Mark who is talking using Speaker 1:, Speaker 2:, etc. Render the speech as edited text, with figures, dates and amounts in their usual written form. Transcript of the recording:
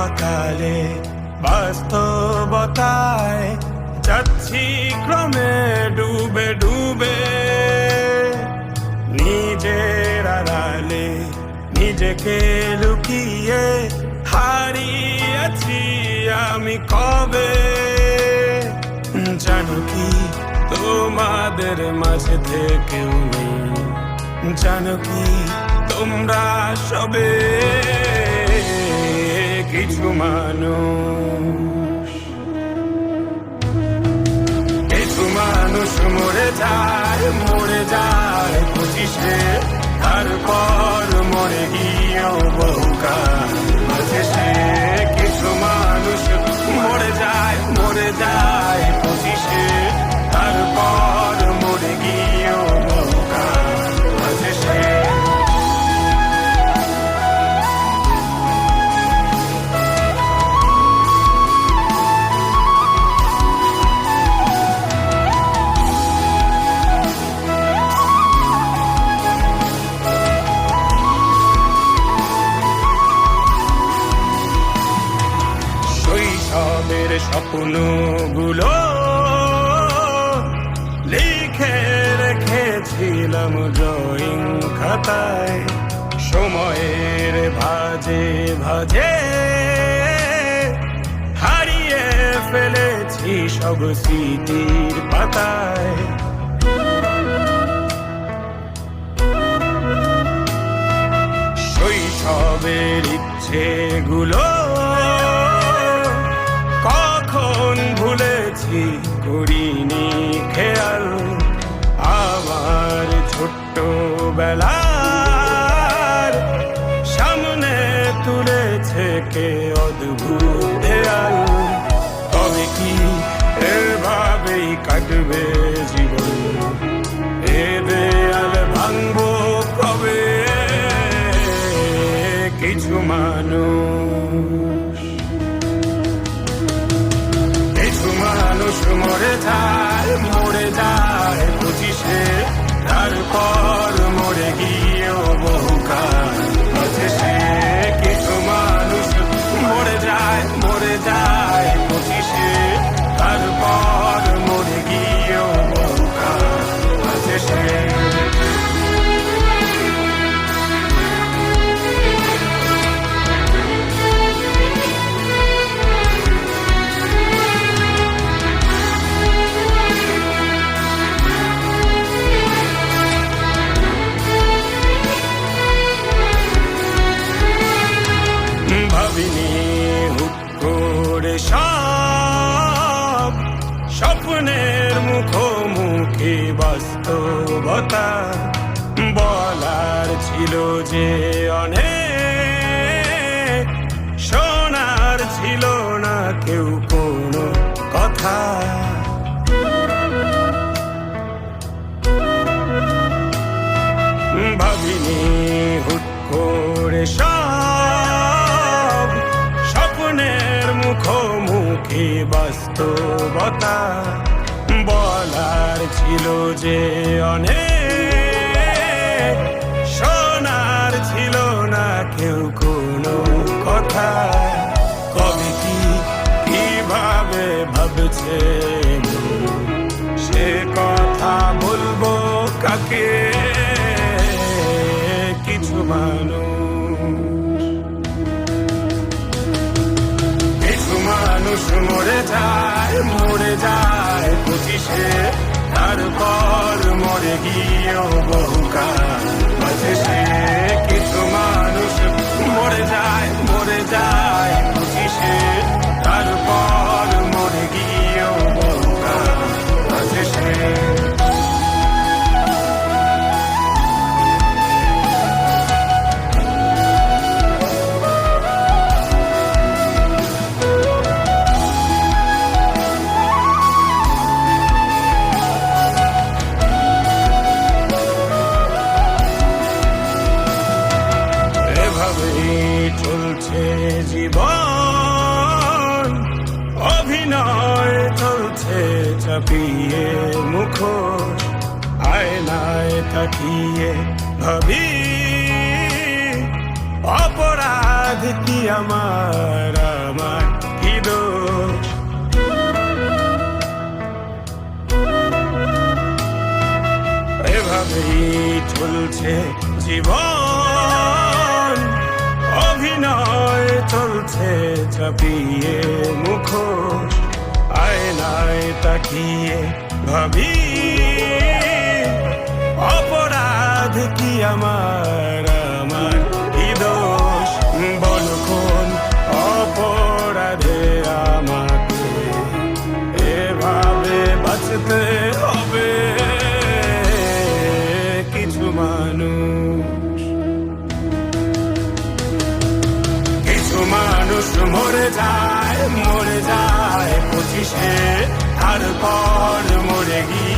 Speaker 1: অকালে বাস্তবতায় যাচ্ছি ক্রমে ডুবে ডুবে, নিজের আড়ালে নিজেকে লুকিয়ে হারিয়েছি আমি কবে। জানো কি তোমাদের মাঝে থেকেও নেই, জানো কি তোমরা সবে কিছু মানুষ, কিছু মানুষ মরে যায় 25-এ, তারপর মরে গিয়েও বহুকাল আছে সে। কিছু মানুষ মরে যায় 25-এ, তারপর মরে গিয়েও বহুকাল আছে সে। শৈশবের স্বপ্নগুলো লিখে রেখেছিলাম ড্রয়িং খাতায়, সময়ের ভাজে ভাজে হারিয়ে ফেলেছি সব স্মৃতির পাতায়। শৈশবের ইচ্ছেগুলো কখন ভুলেছি করিনি খেয়াল, আমার ছোট্ট বেলার সামনে তুলেছে কে অদ্ভুত দেয়াল। তবে কি এভাবেই কাটবে জীবন, এ দেয়াল ভাঙবো কবে? কিছু মানুষ, কিছু মানুষ মরে যায় 25-এ, তারপর মরে গিয়েও বহুকাল আছে সে। কিছু মানুষ মরে যায় 25-এ, তারপর মরে গিয়েও বহুকাল আছে সে। ভাবিনি হুট করে সব স্বপ্নের মুখোমুখি বাস্তবতা, বলার ছিল যে অনেক, শোনার ছিল না কেউ কোনো কথা। ভাবিনি হুট করে সব স্বপ্নের মুখোমুখি বাস্তবতা, বলার ছিল যে অনেক, শোনার ছিল না কেউ কোনো কথা। কবে কি কিভাবে ভাবছে সে কথা বলবো কাকে? কিছু মানুষ, কিছু মানুষ মরে যায় 25-এ, তারপর মরে গিয়েও বহুকাল আছে সে। কিছু মানুষ মরে যায় 25-এ, তারপর মরে গিয়েও বহুকাল আছে সে। চলছে জীবন, অভিনয় চলছে চাপিয়ে মুখোশ, আয়নায় তাকিয়ে ভাবি অপরাধ অপরাধ কি আমার কি দোষ? এভাবেই চলছে জীবন, অভিনয় চলছে চাপিয়ে মুখোশ, আয়নায় তাকিয়ে ভাবি অপরাধ কি আমার কি দোষ? বল কোন অপরাধে আমাকে এভাবে বাঁচতে হবে? কিছু মানুষ মরে যায় 25-এ, তারপর মরে গিয়ে